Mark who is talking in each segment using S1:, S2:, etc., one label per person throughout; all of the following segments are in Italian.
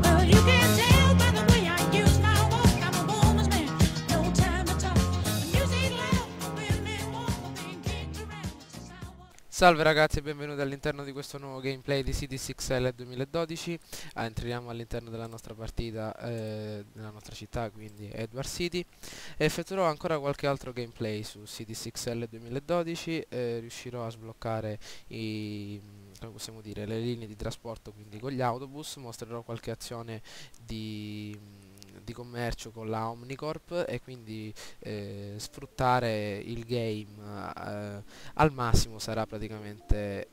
S1: Well, you can tell by the way I use my walk. I'm a woman's man, no time to talk. Music loud, women walk, being kicked around. This is how I walk.
S2: Salve ragazzi e benvenuti all'interno di questo nuovo gameplay di CD6L 2012. Entriamo all'interno della nostra partita, della nostra città, quindi Edward City, e effettuerò ancora qualche altro gameplay su CD6L 2012. Riuscirò a sbloccare come possiamo dire, le linee di trasporto, quindi con gli autobus. Mostrerò qualche azione di commercio con la Omnicorp e quindi sfruttare il game al massimo sarà praticamente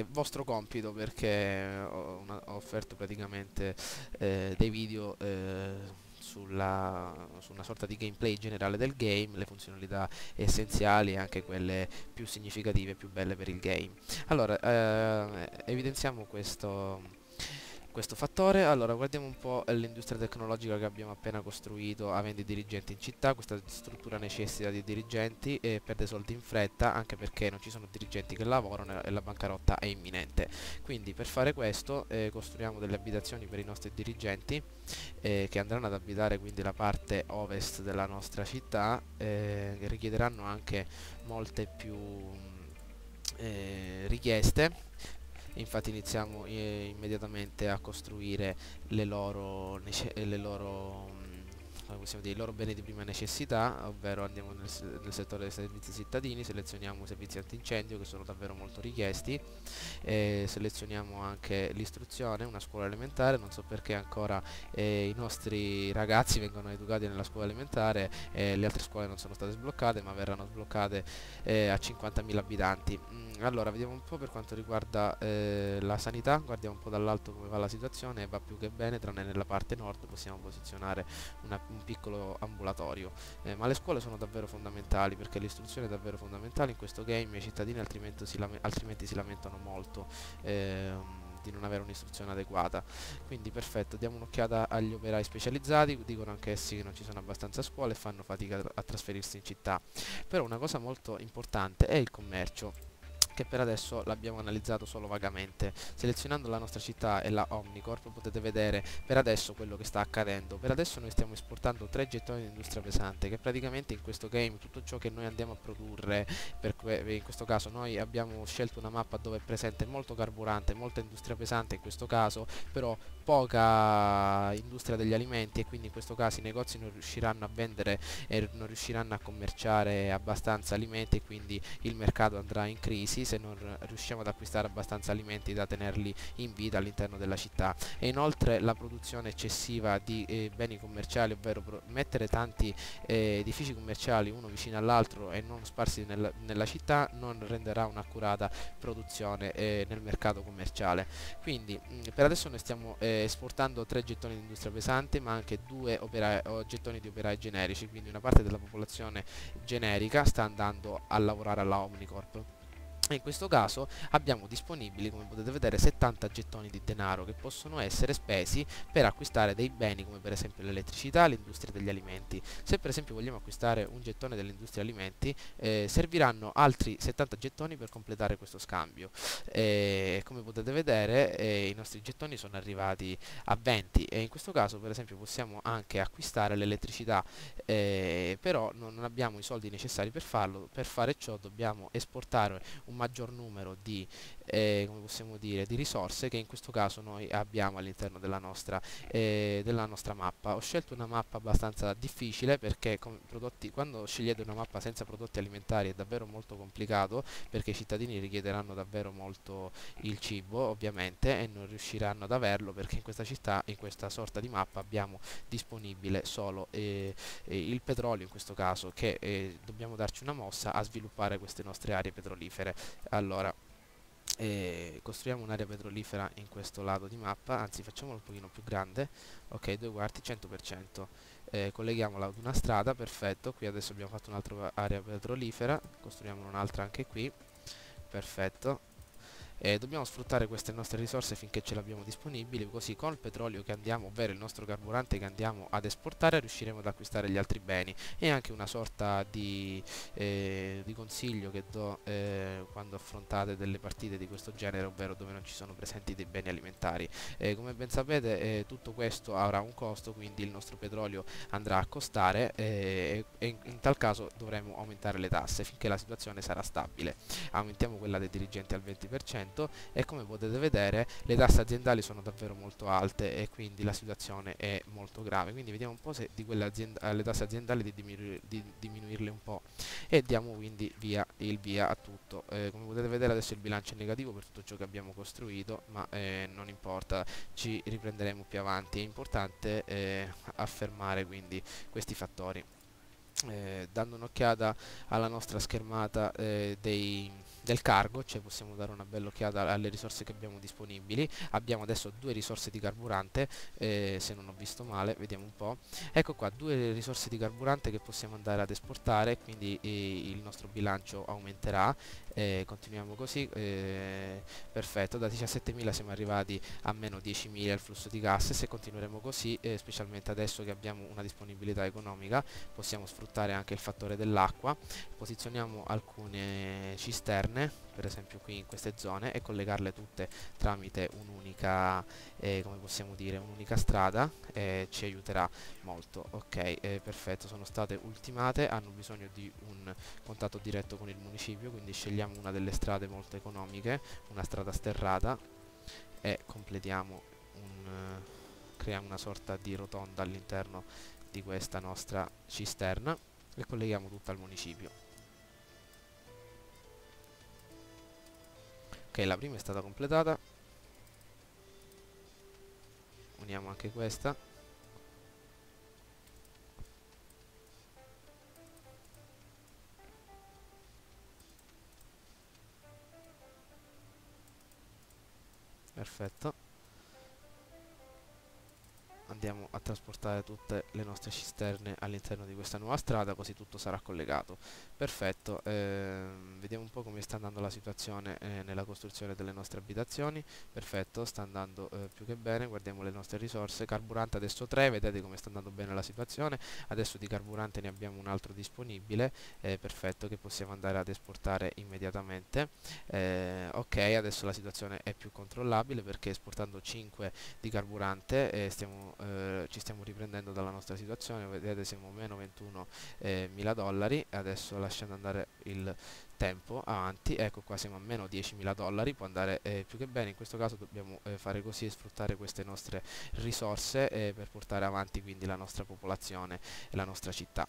S2: vostro compito, perché ho offerto praticamente dei video su una sorta di gameplay generale del game, le funzionalità essenziali e anche quelle più significative, più belle per il game. Allora, evidenziamo questo fattore. Allora, guardiamo un po' l'industria tecnologica che abbiamo appena costruito avendo i dirigenti in città. Questa struttura necessita di dirigenti e perde soldi in fretta, anche perché non ci sono dirigenti che lavorano e la bancarotta è imminente. Quindi per fare questo costruiamo delle abitazioni per i nostri dirigenti che andranno ad abitare quindi la parte ovest della nostra città, che richiederanno anche molte più richieste. Infatti iniziamo immediatamente a costruire come possiamo dire, i loro beni di prima necessità, ovvero andiamo nel settore dei servizi cittadini, selezioniamo i servizi antincendio che sono davvero molto richiesti, selezioniamo anche l'istruzione, una scuola elementare. Non so perché ancora i nostri ragazzi vengono educati nella scuola elementare, le altre scuole non sono state sbloccate ma verranno sbloccate a 50.000 abitanti. Allora, vediamo un po' per quanto riguarda la sanità. Guardiamo un po' dall'alto come va la situazione, va più che bene, tranne nella parte nord possiamo posizionare un piccolo ambulatorio, ma le scuole sono davvero fondamentali, perché l'istruzione è davvero fondamentale in questo game. I cittadini altrimenti si lamentano molto di non avere un'istruzione adeguata. Quindi perfetto, diamo un'occhiata agli operai specializzati. Dicono anche essi che non ci sono abbastanza scuole e fanno fatica a trasferirsi in città. Però una cosa molto importante è il commercio, che per adesso l'abbiamo analizzato solo vagamente. Selezionando la nostra città e la Omnicorp potete vedere per adesso quello che sta accadendo. Per adesso noi stiamo esportando 3 gettoni di industria pesante, che praticamente in questo game tutto ciò che noi andiamo a produrre, in questo caso noi abbiamo scelto una mappa dove è presente molto carburante, molta industria pesante in questo caso, però poca industria degli alimenti, e quindi in questo caso i negozi non riusciranno a vendere e non riusciranno a commerciare abbastanza alimenti, e quindi il mercato andrà in crisi se non riusciamo ad acquistare abbastanza alimenti da tenerli in vita all'interno della città. E inoltre la produzione eccessiva di beni commerciali, ovvero mettere tanti edifici commerciali uno vicino all'altro e non sparsi nella città, non renderà un'accurata produzione nel mercato commerciale. Quindi per adesso noi stiamo esportando 3 gettoni di industria pesante, ma anche 2 gettoni di operai generici, quindi una parte della popolazione generica sta andando a lavorare alla Omnicorp. In questo caso abbiamo disponibili, come potete vedere, 70 gettoni di denaro che possono essere spesi per acquistare dei beni come per esempio l'elettricità, l'industria degli alimenti. Se per esempio vogliamo acquistare un gettone dell'industria alimenti, serviranno altri 70 gettoni per completare questo scambio. Come potete vedere, i nostri gettoni sono arrivati a 20, e in questo caso per esempio possiamo anche acquistare l'elettricità, però non abbiamo i soldi necessari per farlo. Per fare ciò dobbiamo esportare un maggior numero di come possiamo dire, di risorse, che in questo caso noi abbiamo all'interno della nostra mappa. Ho scelto una mappa abbastanza difficile, perché quando scegliete una mappa senza prodotti alimentari è davvero molto complicato, perché i cittadini richiederanno davvero molto il cibo ovviamente e non riusciranno ad averlo, perché in questa città, in questa sorta di mappa, abbiamo disponibile solo il petrolio in questo caso, che dobbiamo darci una mossa a sviluppare queste nostre aree petrolifere. Allora, costruiamo un'area petrolifera in questo lato di mappa, anzi facciamolo un pochino più grande. Ok, 2 quarti, 100%. Colleghiamola ad una strada, perfetto. Qui adesso abbiamo fatto un'altra area petrolifera, costruiamo un'altra anche qui, perfetto. Dobbiamo sfruttare queste nostre risorse finché ce le abbiamo disponibili, così con il petrolio che andiamo, ovvero il nostro carburante che andiamo ad esportare, riusciremo ad acquistare gli altri beni. E anche una sorta di consiglio che do quando affrontate delle partite di questo genere, ovvero dove non ci sono presenti dei beni alimentari. Come ben sapete, tutto questo avrà un costo, quindi il nostro petrolio andrà a costare, e in tal caso dovremo aumentare le tasse finché la situazione sarà stabile. Aumentiamo quella dei dirigenti al 20% e, come potete vedere, le tasse aziendali sono davvero molto alte e quindi la situazione è molto grave. Quindi vediamo un po' se di quelle le tasse aziendali di diminuirle un po', e diamo quindi il via a tutto. Come potete vedere, adesso il bilancio è negativo per tutto ciò che abbiamo costruito, ma non importa, ci riprenderemo più avanti. È importante affermare quindi questi fattori. Dando un'occhiata alla nostra schermata del cargo, cioè possiamo dare una bella occhiata alle risorse che abbiamo disponibili. Abbiamo adesso due risorse di carburante, se non ho visto male, vediamo un po'. Ecco qua, due risorse di carburante che possiamo andare ad esportare, quindi il nostro bilancio aumenterà. Continuiamo così, perfetto, da 17.000 siamo arrivati a meno 10.000 il flusso di gas, e se continueremo così, specialmente adesso che abbiamo una disponibilità economica, possiamo sfruttare anche il fattore dell'acqua. Posizioniamo alcune cisterne, per esempio qui in queste zone, e collegarle tutte tramite un'unica, come possiamo dire, un'unica strada, ci aiuterà molto. Ok, perfetto, sono state ultimate, hanno bisogno di un contatto diretto con il municipio, quindi scegliamo una delle strade molto economiche, una strada sterrata, e completiamo creiamo una sorta di rotonda all'interno di questa nostra cisterna e colleghiamo tutta al municipio. Ok, la prima è stata completata, uniamo anche questa. Perfetto. Andiamo a trasportare tutte le nostre cisterne all'interno di questa nuova strada, così tutto sarà collegato. Perfetto, vediamo un po' come sta andando la situazione nella costruzione delle nostre abitazioni. Perfetto, sta andando più che bene. Guardiamo le nostre risorse. Carburante adesso 3, vedete come sta andando bene la situazione. Adesso di carburante ne abbiamo un altro disponibile, perfetto, che possiamo andare ad esportare immediatamente. Ok, adesso la situazione è più controllabile, perché esportando 5 di carburante ci stiamo riprendendo dalla nostra situazione. Vedete, siamo meno 21 mila dollari. Adesso, lasciando andare il tempo avanti, ecco qua siamo a meno 10.000 dollari, può andare più che bene. In questo caso dobbiamo fare così e sfruttare queste nostre risorse per portare avanti quindi la nostra popolazione e la nostra città.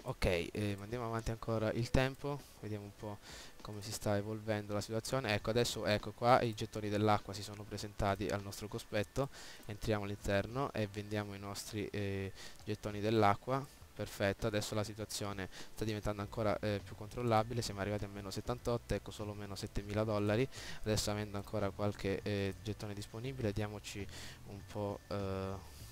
S2: Ok, andiamo avanti ancora il tempo, vediamo un po' come si sta evolvendo la situazione. Ecco, adesso, ecco qua, i gettoni dell'acqua si sono presentati al nostro cospetto. Entriamo all'interno e vendiamo i nostri gettoni dell'acqua. Perfetto, adesso la situazione sta diventando ancora più controllabile, siamo arrivati a meno 78, ecco, solo meno 7.000 dollari. Adesso, avendo ancora qualche gettone disponibile, diamoci un po'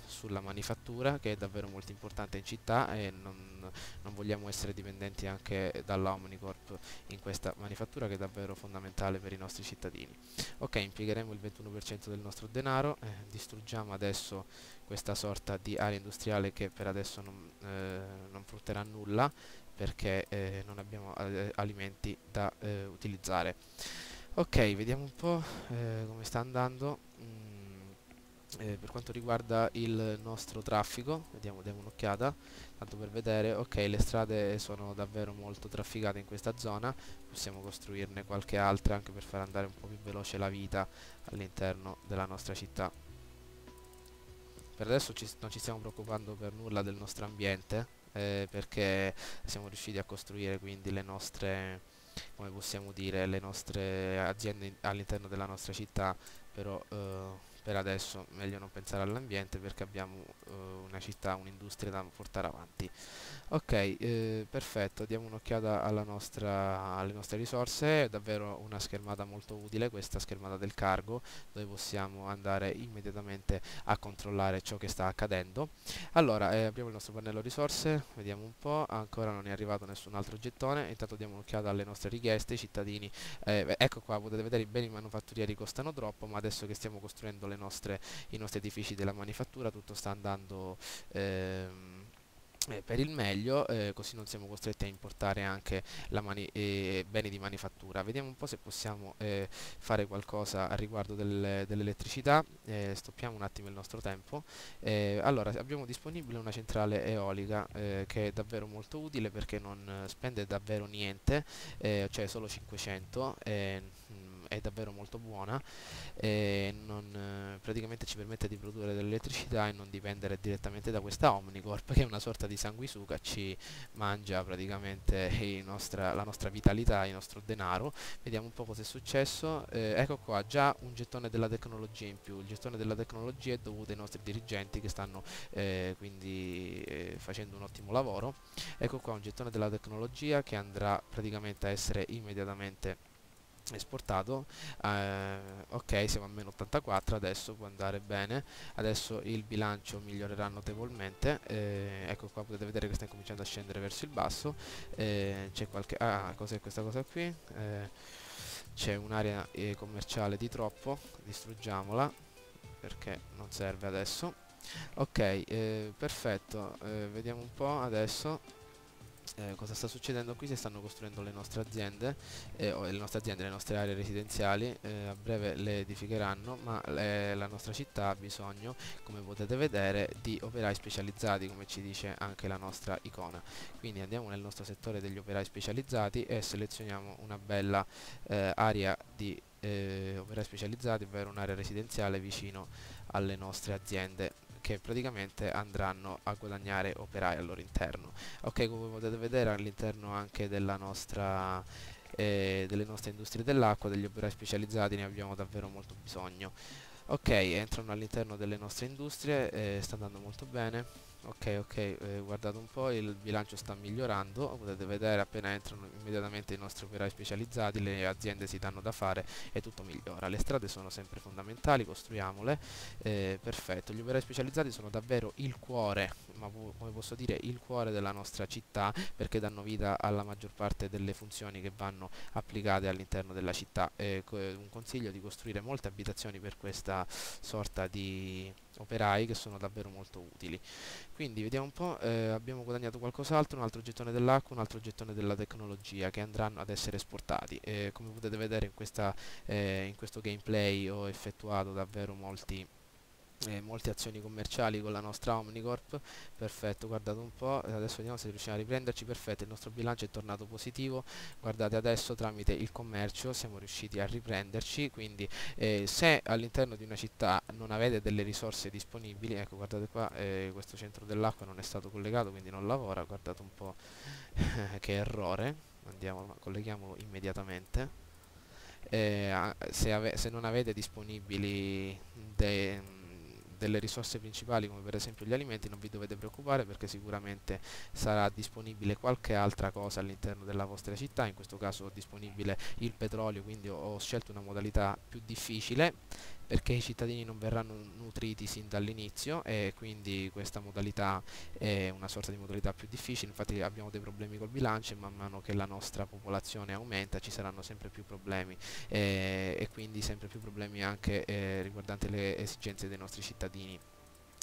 S2: sulla manifattura, che è davvero molto importante in città, e non vogliamo essere dipendenti anche dalla Omnicorp in questa manifattura, che è davvero fondamentale per i nostri cittadini. Ok, impiegheremo il 21% del nostro denaro, distruggiamo adesso questa sorta di area industriale che per adesso non frutterà nulla, perché non abbiamo alimenti da utilizzare. Ok, vediamo un po' come sta andando. Per quanto riguarda il nostro traffico, diamo un'occhiata tanto per vedere. Ok, le strade sono davvero molto trafficate in questa zona, possiamo costruirne qualche altra anche per far andare un po' più veloce la vita all'interno della nostra città. Per adesso non ci stiamo preoccupando per nulla del nostro ambiente, perché siamo riusciti a costruire quindi le nostre, come possiamo dire, le nostre aziende all'interno della nostra città, però per adesso meglio non pensare all'ambiente perché abbiamo una città, un'industria da portare avanti. Ok, perfetto, diamo un'occhiata alle nostre risorse, è davvero una schermata molto utile, questa schermata del cargo, dove possiamo andare immediatamente a controllare ciò che sta accadendo. Allora, apriamo il nostro pannello risorse, vediamo un po', ancora non è arrivato nessun altro gettone, intanto diamo un'occhiata alle nostre richieste, i cittadini, ecco qua, potete vedere i beni manufatturieri costano troppo, ma adesso che stiamo costruendo i nostri edifici della manifattura, tutto sta andando per il meglio, così non siamo costretti a importare anche beni di manifattura. Vediamo un po' se possiamo fare qualcosa a riguardo dell'elettricità. Stoppiamo un attimo il nostro tempo. Allora, abbiamo disponibile una centrale eolica che è davvero molto utile perché non spende davvero niente, cioè solo 500. È davvero molto buona e praticamente ci permette di produrre dell'elettricità e non dipendere direttamente da questa Omnicorp che è una sorta di sanguisuga, ci mangia praticamente la nostra vitalità, il nostro denaro. Vediamo un po' cosa è successo. Ecco qua, già un gettone della tecnologia in più. Il gettone della tecnologia è dovuto ai nostri dirigenti che stanno quindi facendo un ottimo lavoro. Ecco qua un gettone della tecnologia che andrà praticamente a essere immediatamente esportato. Ok, siamo a meno 84, adesso può andare bene, adesso il bilancio migliorerà notevolmente. Ecco qua, potete vedere che sta cominciando a scendere verso il basso. C'è qualche cos'è questa cosa qui? C'è un'area commerciale di troppo, distruggiamola perché non serve adesso. Ok, perfetto, vediamo un po' adesso cosa sta succedendo qui. Si stanno costruendo le nostre aree residenziali, a breve le edificheranno, ma la nostra città ha bisogno, come potete vedere, di operai specializzati, come ci dice anche la nostra icona. Quindi andiamo nel nostro settore degli operai specializzati e selezioniamo una bella area di operai specializzati, ovvero un'area residenziale vicino alle nostre aziende, che praticamente andranno a guadagnare operai al loro interno. Ok, come potete vedere all'interno anche delle nostre industrie dell'acqua, degli operai specializzati ne abbiamo davvero molto bisogno. Ok, entrano all'interno delle nostre industrie, sta andando molto bene. Ok, guardate un po', il bilancio sta migliorando, potete vedere appena entrano immediatamente i nostri operai specializzati, le aziende si danno da fare e tutto migliora. Le strade sono sempre fondamentali, costruiamole. Perfetto, gli operai specializzati sono davvero il cuore, ma come posso dire, il cuore della nostra città, perché danno vita alla maggior parte delle funzioni che vanno applicate all'interno della città. Un consiglio di costruire molte abitazioni per questa sorta di operai che sono davvero molto utili. Quindi vediamo un po', abbiamo guadagnato qualcos'altro, un altro gettone dell'acqua, un altro gettone della tecnologia che andranno ad essere esportati. Come potete vedere in questo gameplay ho effettuato davvero molte azioni commerciali con la nostra Omnicorp. Perfetto, guardate un po', adesso vediamo se riusciamo a riprenderci. Perfetto, il nostro bilancio è tornato positivo. Guardate, adesso tramite il commercio siamo riusciti a riprenderci. Quindi se all'interno di una città non avete delle risorse disponibili, ecco, guardate qua, questo centro dell'acqua non è stato collegato, quindi non lavora. Guardate un po' che errore. Andiamo, colleghiamolo immediatamente. Se non avete disponibili delle risorse principali, come per esempio gli alimenti, non vi dovete preoccupare perché sicuramente sarà disponibile qualche altra cosa all'interno della vostra città. In questo caso ho disponibile il petrolio, quindi ho scelto una modalità più difficile perché i cittadini non verranno nutriti sin dall'inizio, e quindi questa modalità è una sorta di modalità più difficile. Infatti abbiamo dei problemi col bilancio e man mano che la nostra popolazione aumenta ci saranno sempre più problemi, e quindi sempre più problemi anche riguardanti le esigenze dei nostri cittadini.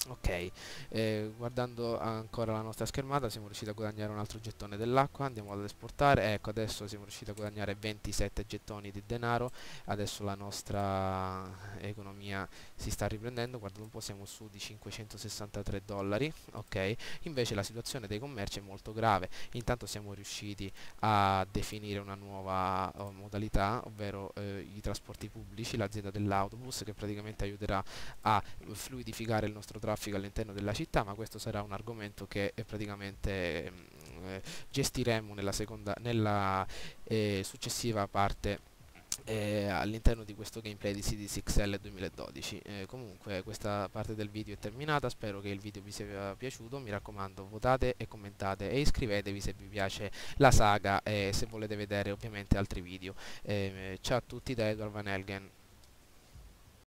S2: Ok, guardando ancora la nostra schermata siamo riusciti a guadagnare un altro gettone dell'acqua, andiamo ad esportare. Ecco, adesso siamo riusciti a guadagnare 27 gettoni di denaro, adesso la nostra economia si sta riprendendo, guardate un po', siamo su di 563 dollari. Ok, invece la situazione dei commerci è molto grave. Intanto siamo riusciti a definire una nuova modalità, ovvero i trasporti pubblici, l'azienda dell'autobus che praticamente aiuterà a fluidificare il nostro traffico all'interno della città, ma questo sarà un argomento che praticamente gestiremo nella successiva parte all'interno di questo gameplay di Cities XL 2012. Comunque questa parte del video è terminata, spero che il video vi sia piaciuto, mi raccomando votate e commentate e iscrivetevi se vi piace la saga e se volete vedere ovviamente altri video. Ciao a tutti da Edward Van Helgen.